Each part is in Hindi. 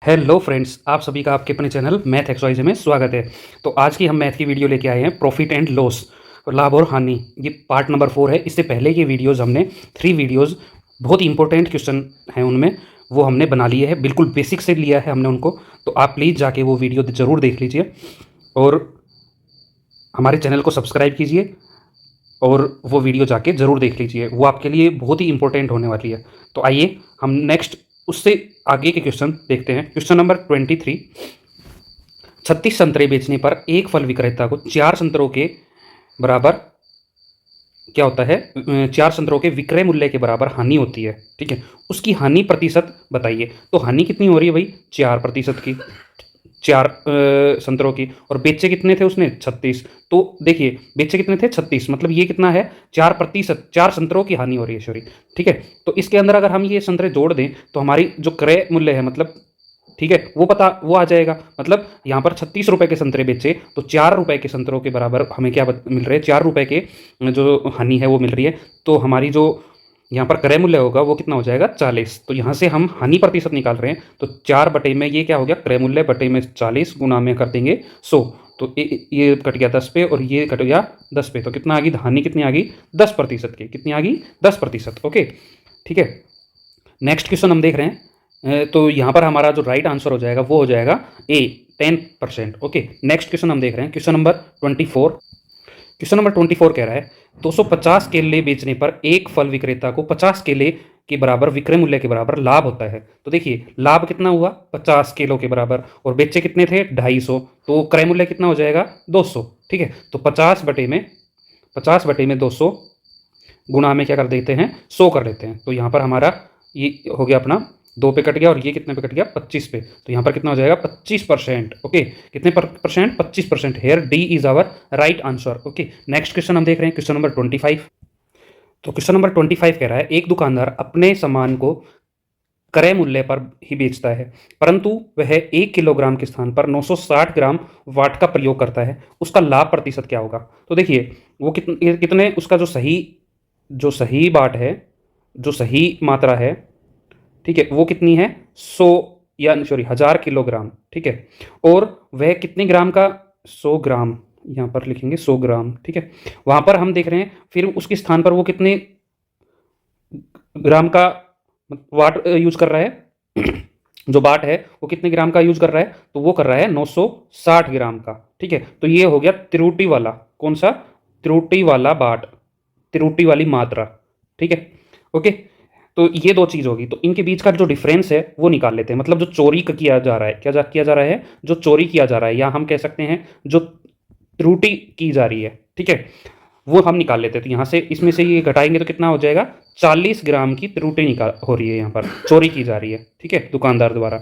हेलो फ्रेंड्स, आप सभी का आपके अपने चैनल मैथ एक्सवाइज में स्वागत है। तो आज की हम मैथ की वीडियो लेके आए हैं प्रॉफिट एंड लॉस, लाभ और हानि। ये पार्ट नंबर 4 है। इससे पहले के वीडियोस हमने 3 वीडियोस बहुत इंपॉर्टेंट क्वेश्चन हैं उनमें, वो हमने बना लिए हैं, बिल्कुल बेसिक से लिया है हमने उनको। तो आप प्लीज़ जाके वो वीडियो ज़रूर देख लीजिए और हमारे चैनल को सब्सक्राइब कीजिए और वो वीडियो जाके ज़रूर देख लीजिए, वो आपके लिए बहुत ही इंपॉर्टेंट होने वाली है। तो आइए हम नेक्स्ट उससे आगे के क्वेश्चन देखते हैं। Question number 23। 36 संतरे बेचने पर एक फल विक्रेता को 4 संतरों के बराबर क्या होता है, 4 संतरों के विक्रय मूल्य के बराबर हानि होती है। ठीक है, उसकी हानि प्रतिशत बताइए। तो हानि कितनी हो रही है भाई? 4% की, 4 संतरों की। और बेचे कितने थे उसने? 36। तो देखिए, बेचे कितने थे? 36, मतलब ये कितना है? 4%, 4 संतरों की हानि हो रही है, सॉरी। ठीक है, तो इसके अंदर अगर हम ये संतरे जोड़ दें तो हमारी जो क्रय मूल्य है, मतलब ठीक है, वो आ जाएगा। मतलब यहाँ पर 36 रुपए के संतरे बेचे तो 4 रुपए के संतरों के बराबर हमें क्या मिल रहे हैं? 4 रुपए के जो हानि है वो मिल रही है। तो हमारी जो यहाँ पर क्रय मूल्य होगा वो कितना हो जाएगा? 40। तो यहाँ से हम हानि प्रतिशत निकाल रहे हैं, तो 4 बटे में ये क्या हो गया? क्रय मूल्य बटे में 40 गुना में कर देंगे 100। तो ये कट गया 10 पे और ये कट गया 10 पे। तो कितना आ गई हानि? कितनी आ गई? 10% की। कितनी आ गई? 10%। ओके, ठीक है। नेक्स्ट क्वेश्चन हम देख रहे हैं। तो यहाँ पर हमारा जो राइट आंसर हो जाएगा वो हो जाएगा ए, 10%। ओके, नेक्स्ट क्वेश्चन हम देख रहे हैं। Question number 24। क्वेश्चन नंबर 24 कह रहा है 250 केले बेचने पर एक फल विक्रेता को 50 केले के बराबर विक्रय मूल्य के बराबर लाभ होता है। तो देखिए, लाभ कितना हुआ? 50 किलो के बराबर, और बेचे कितने थे? 250। तो क्रय मूल्य कितना हो जाएगा? 200। ठीक है, तो 50 बटे में 200 गुणा में क्या कर देते हैं? 100 कर लेते हैं। तो यहाँ पर हमारा ये हो गया अपना 2 पे कट गया और ये कितने पे कट गया? 25 पे। तो यहाँ पर कितना हो जाएगा? 25%। ओके, कितने percent? 25%। Here D is our right answer. Okay, next question हम देख रहे हैं। Question number 25। तो क्वेश्चन नंबर 25 कह रहा है एक दुकानदार अपने सामान को क्रय मूल्य पर ही बेचता है, परंतु वह 1 किलोग्राम के स्थान पर 960 ग्राम वाट का प्रयोग करता है। उसका लाभ प्रतिशत क्या होगा? तो देखिए, वो कितने उसका जो सही बाट है, जो सही मात्रा है, ठीक है, वो कितनी है? 100 या सॉरी 1000 किलोग्राम। ठीक है, और वह कितने ग्राम का? 100 ग्राम, यहाँ पर लिखेंगे 100 ग्राम। ठीक है, वहाँ पर हम देख रहे हैं फिर उसके स्थान पर वो कितने ग्राम का वाट यूज कर रहा है जो बाट है वो कितने ग्राम का यूज कर रहा है? तो वो कर रहा है 960 ग्राम का। ठीक है, तो ये हो गया त्रुटि वाला। कौन सा? त्रुटि वाला बाट, त्रुटि वाली मात्रा। ठीक है, ओके। तो ये 2 चीज़ होगी, तो इनके बीच का जो डिफरेंस है वो निकाल लेते हैं। मतलब जो चोरी किया जा रहा है, किया जा रहा है? जो चोरी किया जा रहा है, या हम कह सकते हैं जो त्रुटि की जा रही है, ठीक है, वो हम निकाल लेते हैं। तो यहाँ से इसमें से ये घटाएंगे तो कितना हो जाएगा? 40 ग्राम की त्रुटि निकाल हो रही है, यहाँ पर चोरी की जा रही है। ठीक है, दुकानदार द्वारा।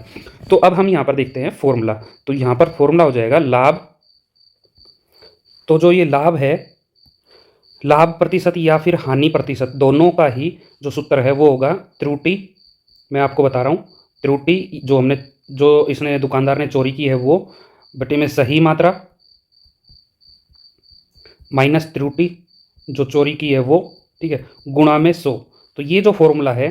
तो अब हम यहाँ पर देखते हैं फॉर्मूला। तो यहाँ पर फॉर्मूला हो जाएगा लाभ। तो जो ये लाभ है, लाभ प्रतिशत या फिर हानि प्रतिशत, दोनों का ही जो सूत्र है वो होगा त्रुटि। मैं आपको बता रहा हूँ, त्रुटि जो इसने दुकानदार ने चोरी की है वो बटे में सही मात्रा माइनस त्रुटि जो चोरी की है वो, ठीक है, गुणा में 100। तो ये जो फॉर्मूला है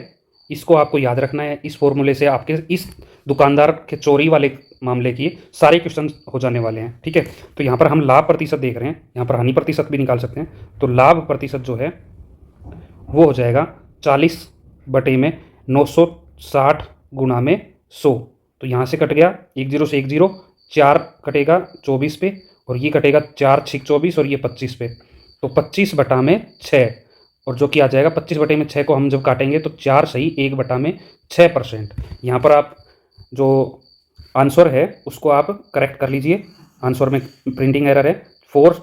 इसको आपको याद रखना है। इस फॉर्मूले से आपके इस दुकानदार के चोरी वाले मामले की सारे क्वेश्चन हो जाने वाले हैं। ठीक है, तो यहाँ पर हम लाभ प्रतिशत देख रहे हैं, यहाँ पर हानि प्रतिशत भी निकाल सकते हैं। तो लाभ प्रतिशत जो है वो हो जाएगा 40 बटे में 960 गुणा में 100। तो यहाँ से कट गया 10 से 10, 4 कटेगा 24 पे, और ये कटेगा 4 6 24, और ये 25 पे। तो 25 बटा में 6, और जो कि आ जाएगा 25 बटे में 6 को हम जब काटेंगे तो 4 सही 1 बटा में 6%। यहाँ पर आप जो आंसर है उसको आप करेक्ट कर लीजिए। आंसर में प्रिंटिंग एरर है, 4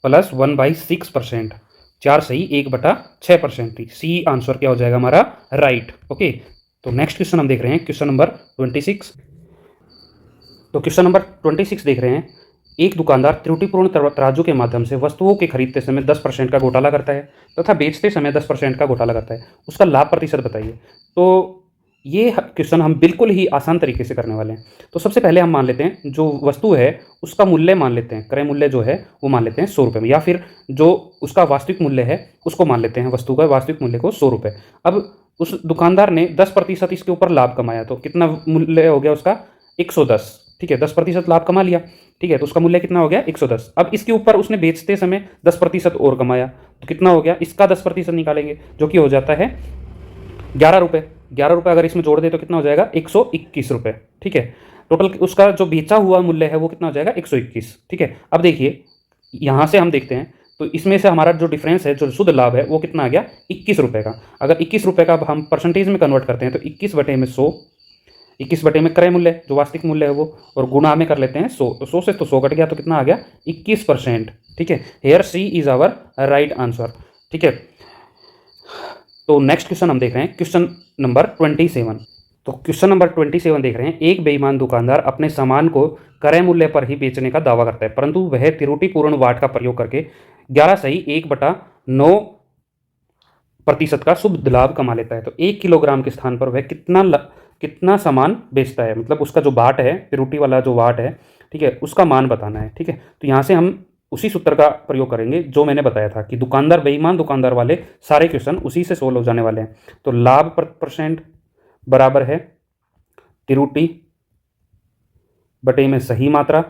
+ 1/6%। 4 सही 1 बटा 6% थी। सी आंसर क्या हो जाएगा हमारा? राइट। ओके, तो नेक्स्ट क्वेश्चन हम देख रहे हैं। Question number 26। तो क्वेश्चन नंबर 26 देख रहे हैं। एक दुकानदार त्रुटिपूर्ण तराजू के माध्यम से वस्तुओं के खरीदते समय 10% का घोटाला करता है तथा बेचते समय 10% का घोटाला करता है। उसका लाभ प्रतिशत बताइए। तो ये क्वेश्चन हम बिल्कुल ही आसान तरीके से करने वाले हैं। तो सबसे पहले हम मान लेते हैं जो वस्तु है उसका मूल्य मान लेते हैं, क्रय मूल्य जो है वो मान लेते हैं 100 रुपये में, या फिर जो उसका वास्तविक मूल्य है उसको मान लेते हैं, वस्तु का वास्तविक मूल्य को 100 रुपये। अब उस दुकानदार ने 10% इसके ऊपर लाभ कमाया, तो कितना मूल्य हो गया उसका? 110। ठीक है, 10% लाभ कमा लिया। ठीक है, तो उसका मूल्य कितना हो गया? 110। अब इसके ऊपर उसने बेचते समय 10% और कमाया, तो कितना हो गया? इसका 10% निकालेंगे, जो कि हो जाता है 11 रुपये। 11 रुपये अगर इसमें जोड़ दे तो कितना हो जाएगा? 121 रुपये। ठीक है, टोटल उसका जो बेचा हुआ मूल्य है वो कितना हो जाएगा? 121। ठीक है, अब देखिए यहाँ से हम देखते हैं तो इसमें से हमारा जो डिफरेंस है, जो शुद्ध लाभ है, वो कितना आ गया? 21 रुपये का। अगर 21 रुपये का अब हम परसेंटेज में कन्वर्ट करते हैं तो 21/100, 21 में क्रय मूल्य जो वास्तविक मूल्य है वो, और गुणा में कर लेते हैं 100, तो 100 से तो 100 कट गया, तो कितना आ गया? 21%। ठीक है, here C is our right answer. ठीक है, तो नेक्स्ट क्वेश्चन हम देख रहे हैं, क्वेश्चन नंबर 27। तो क्वेश्चन नंबर 27 देख रहे हैं, एक बेईमान दुकानदार अपने सामान को क्रय मूल्य पर ही बेचने का दावा करता है, परंतु वह त्रुटिपूर्ण वाट का प्रयोग करके 11.1/9% का शुद्ध लाभ कमा लेता है। तो 1 किलोग्राम के स्थान पर वह कितना सामान बेचता है, मतलब उसका जो बाट है, त्रुटि वाला जो वाट है, ठीक है, उसका मान बताना है। ठीक है, तो यहाँ से हम उसी सूत्र का प्रयोग करेंगे जो मैंने बताया था कि दुकानदार बेईमान दुकानदार वाले सारे क्वेश्चन उसी से सोल्व हो जाने वाले हैं। तो लाभ % बराबर है त्रुटि बटे में सही मात्रा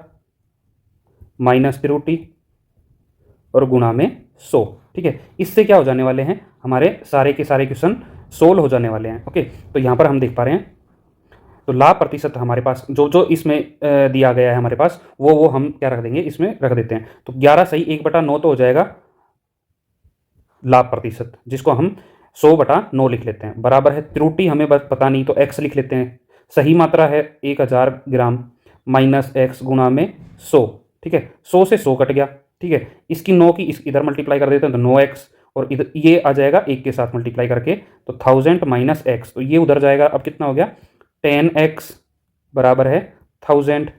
माइनस त्रुटि और गुणा में 100। ठीक है, इससे क्या हो जाने वाले हैं? हमारे सारे के सारे क्वेश्चन सोल्व हो जाने वाले हैं। ओके, तो यहाँ पर हम देख पा रहे हैं, तो लाभ प्रतिशत हमारे पास जो जो इसमें दिया गया है हमारे पास, वो हम क्या रख देंगे? इसमें रख देते हैं। तो 11 सही 1/9 तो हो जाएगा लाभ प्रतिशत, जिसको हम 100/9 लिख लेते हैं, बराबर है त्रुटि हमें पता नहीं तो x लिख लेते हैं, सही मात्रा है 1000 ग्राम माइनस x गुणा में 100। ठीक है, 100 से 100 कट गया। ठीक है, इसकी 9 की इधर मल्टीप्लाई कर देते हैं तो 9x, और इधर ये आ जाएगा 1 के साथ मल्टीप्लाई करके, तो 1000 माइनस x, तो ये उधर जाएगा। अब कितना हो गया? 10x बराबर है 1000।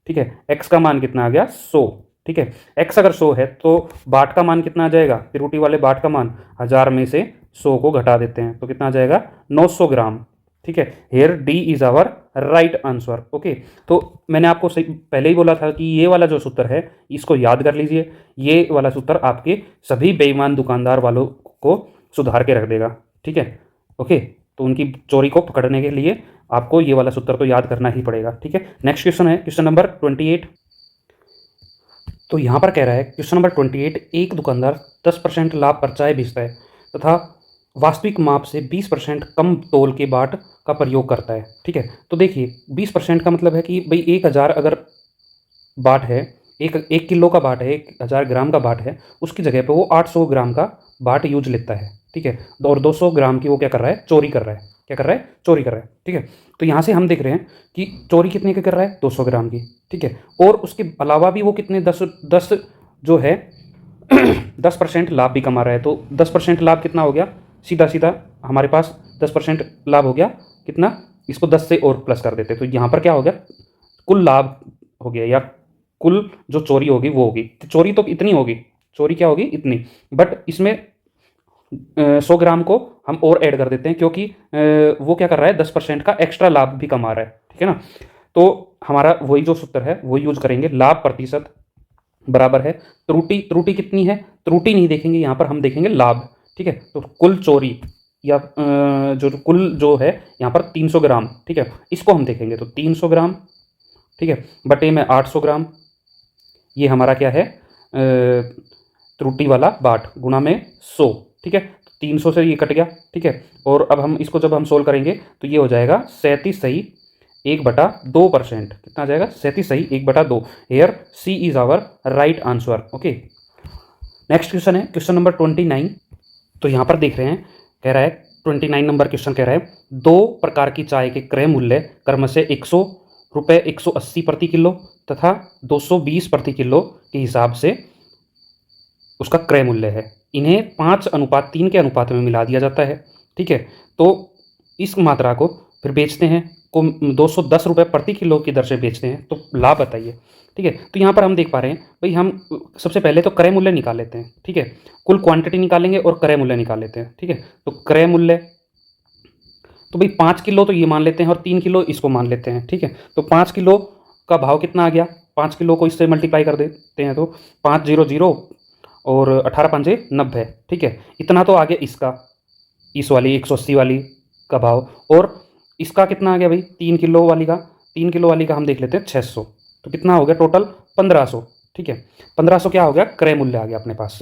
ठीक है, x का मान कितना आ गया? 100। ठीक है, x अगर 100 है तो बाट का मान कितना आ जाएगा? त्रुटि वाले बाट का मान 1000 में से 100 को घटा देते हैं तो कितना आ जाएगा? 900 ग्राम। ठीक है, here D is our right answer. Okay, तो मैंने आपको पहले ही बोला था कि ये वाला जो सूत्र है इसको याद कर लीजिए। ये वाला सूत्र आपके सभी बेईमान दुकानदार वालों को सुधार के रख देगा। ठीक है, ओके, तो उनकी चोरी को पकड़ने के लिए आपको ये वाला सूत्र तो याद करना ही पड़ेगा। ठीक है, नेक्स्ट क्वेश्चन है क्वेश्चन नंबर 28। तो यहाँ पर कह रहा है क्वेश्चन नंबर 28, एक दुकानदार 10% लाभ पर चाय बेचता है तथा वास्तविक माप से 20% कम तोल के बाट का प्रयोग करता है। ठीक है, तो देखिए 20% का मतलब है कि भाई 1000 अगर बाट है, एक किलो का बाट है, 1000 ग्राम का बाट है, उसकी जगह पे वो 800 ग्राम का बाट यूज लेता है। ठीक है, और 200 ग्राम की वो क्या कर रहा है? चोरी कर रहा है। क्या कर रहा है? चोरी कर रहा है। ठीक है, तो यहाँ से हम देख रहे हैं कि चोरी कितने की कर रहा है? 200 ग्राम की। ठीक है, और उसके अलावा भी वो कितने 10 जो है 10% लाभ भी कमा रहा है। तो 10% लाभ कितना हो गया? सीधा सीधा हमारे पास 10% लाभ हो गया कितना? इसको 10 से और प्लस कर देते, तो यहाँ पर क्या हो गया? कुल लाभ हो गया, या कुल जो चोरी होगी वो होगी। तो चोरी तो इतनी होगी, चोरी क्या होगी? इतनी, बट इसमें 100 ग्राम को हम और ऐड कर देते हैं क्योंकि वो क्या कर रहा है? 10% का एक्स्ट्रा लाभ भी कमा रहा है। ठीक है ना, तो हमारा वही जो सूत्र है वो यूज करेंगे, लाभ प्रतिशत बराबर है त्रुटि। त्रुटि कितनी है? त्रुटि नहीं देखेंगे यहाँ पर, हम देखेंगे लाभ। ठीक है, तो कुल चोरी या जो कुल जो है यहाँ पर 300 ग्राम। ठीक है, इसको हम देखेंगे तो 300 ग्राम, ठीक है, बटे में 800 ग्राम, ये हमारा क्या है? त्रुटि वाला बाट गुणा में 100। ठीक है, 300 से ये कट गया। ठीक है, और अब हम इसको जब हम सोल्व करेंगे तो ये हो जाएगा 37 सही 1/2%। कितना आ जाएगा? 37 सही 1/2। Here C is our right answer. Okay, next question है क्वेश्चन नंबर 29। तो यहाँ पर देख रहे हैं, कह रहा है 29 नंबर क्वेश्चन कह रहा है, 2 प्रकार की चाय के क्रय मूल्य क्रमशः 100 रुपये 180 प्रति किलो तथा 220 प्रति किलो के हिसाब से उसका क्रय मूल्य है। इन्हें 5:3 के अनुपात में मिला दिया जाता है। ठीक है, तो इस मात्रा को फिर बेचते हैं, को 210 रुपये प्रति किलो की दर से बेचते हैं, तो लाभ बताइए। ठीक है, तो यहाँ पर हम देख पा रहे हैं भाई, हम सबसे पहले तो क्रय मूल्य निकाल लेते हैं। ठीक है, कुल क्वांटिटी निकालेंगे और क्रय मूल्य निकाल लेते हैं। ठीक है, तो क्रय मूल्य तो भाई 5 किलो तो ये मान लेते हैं और 3 किलो इसको मान लेते हैं। ठीक है, तो 5 किलो का भाव कितना आ गया? 5 किलो को इससे मल्टीप्लाई कर देते हैं तो 500 और 18×5 = 90। ठीक है, इतना तो आ गया इसका, इस वाली 180 वाली का भाव, और इसका कितना आ गया भाई 3 किलो वाली का, 3 किलो वाली का हम देख लेते हैं 600, तो कितना हो गया टोटल 1500। ठीक है, 1500 क्या हो गया, क्रय मूल्य आ गया अपने पास,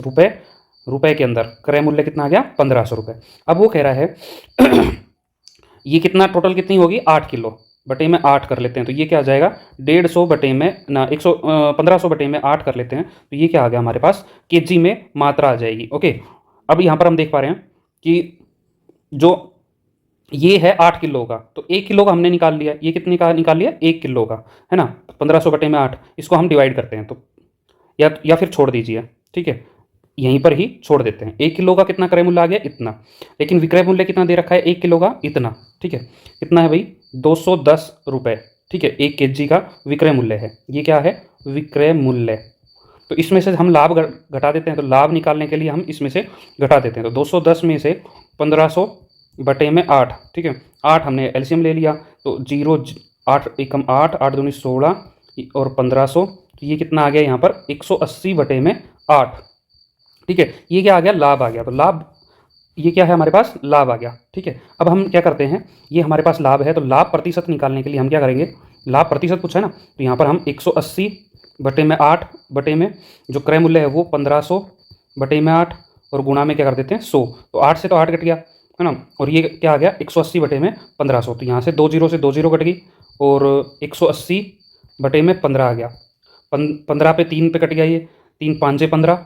रुपए के अंदर क्रय मूल्य कितना आ गया 1500 रुपये। अब वो कह रहा है ये कितना टोटल कितनी होगी 8 किलो बटे में 8 कर लेते हैं, तो ये क्या आ जाएगा 150 बटे में ना 1500 बटे में 8 कर लेते हैं, तो ये क्या आ गया हमारे पास केजी में मात्रा आ जाएगी। ओके, अब यहाँ पर हम देख पा रहे हैं कि जो ये है 8 किलो का, तो 1 किलो का हमने निकाल लिया, ये कितने का निकाल लिया 1 किलो का, है ना। 1500 बटे में 8, इसको हम डिवाइड करते हैं, तो या फिर छोड़ दीजिए, ठीक है, यहीं पर ही छोड़ देते हैं। 1 किलो का कितना क्रय मूल्य आ गया इतना, लेकिन विक्रय मूल्य कितना दे रखा है 1 किलो का इतना। ठीक है, कितना है भाई 210 रुपये। ठीक है, 1 केजी का विक्रय मूल्य है, ये क्या है विक्रय मूल्य। तो इसमें से हम लाभ घटा देते हैं, तो लाभ निकालने के लिए हम इसमें से घटा देते हैं, तो 210 में से 1500 बटे में 8, ठीक है 8 हमने एलसीएम ले लिया, तो 8 एकम 8, 8 दूनी 16 और 1500, तो ये कितना आ गया यहाँ पर 180 बटे में 8। ठीक है, ये क्या आ गया लाभ आ गया, तो लाभ ये क्या है हमारे पास लाभ आ गया। ठीक है, अब हम क्या करते हैं, ये हमारे पास लाभ है, तो लाभ प्रतिशत निकालने के लिए हम क्या करेंगे, लाभ प्रतिशत पूछा है ना, तो यहाँ पर हम 180 बटे में 8 बटे में जो क्रय मूल्य है वो 1500 बटे में 8 और गुणा में क्या कर देते हैं 100, तो 8 से तो 8 कट गया, है ना, और ये क्या आ गया 180 बटे में 1500, तो यहाँ से 2 जीरो से 2 जीरो कट गई और 180 बटे में 15 आ गया, 15 पे 3 पे कट गया, ये 3 5 15,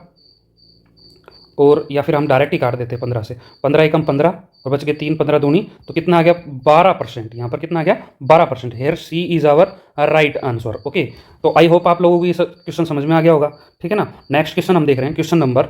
और या फिर हम डायरेक्ट ही काट देते हैं 15 से, 15 एकम 15 और बच गए 3 15 दूनी, तो कितना आ गया 12%। यहाँ पर कितना आ गया 12%। Here C is our right answer. Okay, तो आई होप आप लोगों को ये क्वेश्चन समझ में आ गया होगा। ठीक है ना, नेक्स्ट क्वेश्चन हम देख रहे हैं, क्वेश्चन नंबर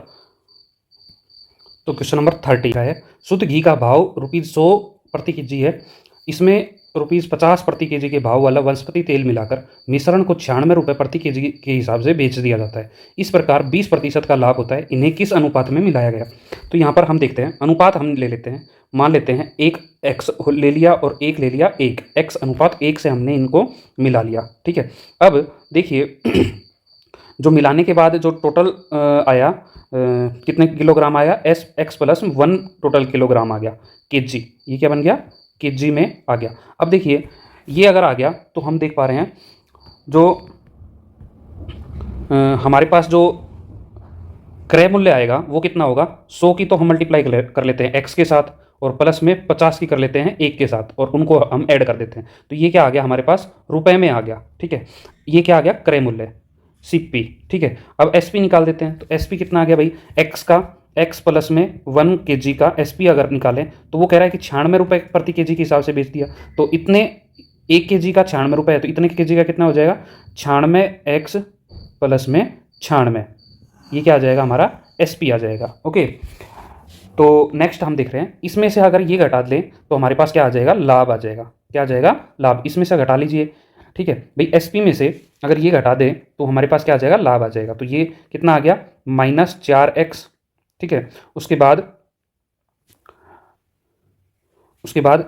30 का है। शुद्ध घी का भाव ₹100 प्रति केजी है, इसमें ₹50 प्रति केजी के भाव वाला वनस्पति तेल मिलाकर मिश्रण को 96 रुपये प्रति केजी के हिसाब से बेच दिया जाता है। इस प्रकार 20% का लाभ होता है, इन्हें किस अनुपात में मिलाया गया। तो यहाँ पर हम देखते हैं, अनुपात हम ले लेते हैं, मान लेते हैं 1 x ले लिया और 1 ले लिया, 1 x अनुपात 1 से हमने इनको मिला लिया। ठीक है, अब देखिए जो मिलाने के बाद जो टोटल आया कितने किलोग्राम आया, x प्लस 1 टोटल किलोग्राम आ गया केजी, ये क्या बन गया केजी में आ गया। अब देखिए ये अगर आ गया तो हम देख पा रहे हैं जो हमारे पास जो क्रय मूल्य आएगा वो कितना होगा, 100 की तो हम मल्टीप्लाई कर लेते हैं x के साथ और प्लस में 50 की कर लेते हैं 1 के साथ और उनको हम ऐड कर देते हैं, तो ये क्या आ गया हमारे पास रुपए में आ गया। ठीक है, ये क्या आ गया क्रय मूल्य CP। ठीक है, अब SP निकाल देते हैं, तो SP कितना आ गया भाई x का x प्लस में 1 kg का SP अगर निकालें तो वो कह रहा है कि 96 रुपये प्रति केजी के हिसाब से बेच दिया, तो इतने 1 kg का 96 रुपये है, तो इतने kg का कितना हो जाएगा 96x प्लस में 96, ये क्या आ जाएगा हमारा SP आ जाएगा। ओके, तो नेक्स्ट हम देख रहे हैं, इसमें से अगर ये घटा दें तो हमारे पास क्या आ जाएगा लाभ आ जाएगा, क्या आ जाएगा लाभ, इसमें से घटा लीजिए। ठीक है भाई, SP में से अगर ये घटा दें तो हमारे पास क्या आ जाएगा लाभ आ जाएगा, तो ये कितना आ गया -4x। ठीक है, उसके बाद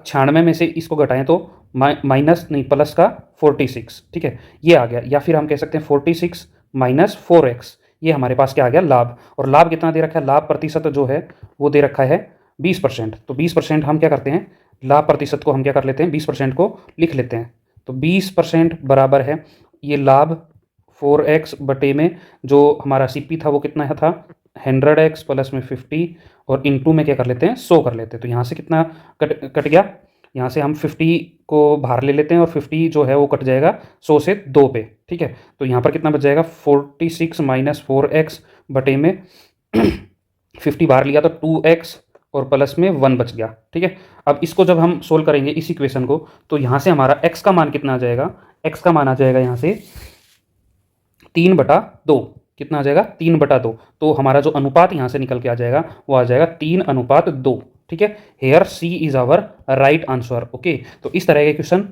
96 में से इसको घटाएं तो माइनस नहीं प्लस का 46। ठीक है, ये आ गया, या फिर हम कह सकते हैं 46 माइनस 4x, ये हमारे पास क्या आ गया लाभ। और लाभ कितना दे रखा है, लाभ प्रतिशत जो है वो दे रखा है 20%, तो 20% हम क्या करते हैं, लाभ प्रतिशत को हम क्या कर लेते हैं 20% को लिख लेते हैं, तो 20% बराबर है ये लाभ 4x बटे में जो हमारा CP था वो कितना था 100x प्लस में 50 और इनटू में क्या कर लेते हैं 100 कर लेते हैं, तो यहाँ से कितना कट गया, यहाँ से हम 50 को बाहर ले लेते हैं और 50 जो है वो कट जाएगा 100 से 2 पे। ठीक है, तो यहाँ पर कितना बच जाएगा 46 माइनस 4x बटे में 50 बाहर लिया तो 2x और प्लस में 1 बच गया। ठीक है, अब इसको जब हम सोल्व करेंगे इस इक्वेशन को, तो यहाँ से हमारा x का मान कितना आ जाएगा, x का मान आ जाएगा यहाँ से 3/2, कितना आ जाएगा 3/2, तो हमारा जो अनुपात यहाँ से निकल के आ जाएगा वो आ जाएगा 3:2। ठीक है, here C is our right answer. Okay, तो इस तरह के क्वेश्चन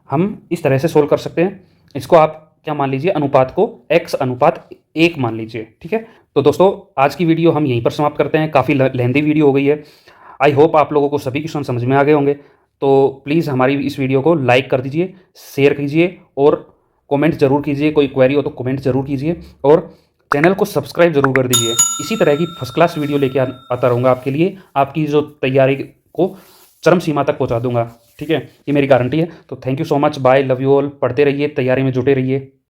हम इस तरह से सोल्व कर सकते हैं। इसको आप क्या मान लीजिए, अनुपात को x/1 मान लीजिए। ठीक है, तो दोस्तों आज की वीडियो हम यहीं पर समाप्त करते हैं, काफ़ी लेंथी वीडियो हो गई है। आई होप आप लोगों को सभी क्वेश्चन समझ में आ गए होंगे, तो प्लीज़ हमारी इस वीडियो को लाइक कर दीजिए, शेयर कीजिए और कमेंट जरूर कीजिए, कोई क्वेरी हो तो कमेंट जरूर कीजिए और चैनल को सब्सक्राइब जरूर कर दीजिए। इसी तरह की फर्स्ट क्लास वीडियो लेके आता रहूँगा आपके लिए, आपकी जो तैयारी को चरम सीमा तक पहुंचा दूंगा। ठीक है, ये मेरी गारंटी है। तो thank you so much, bye, love you all. पढ़ते रहिए, तैयारी में जुटे रहिए।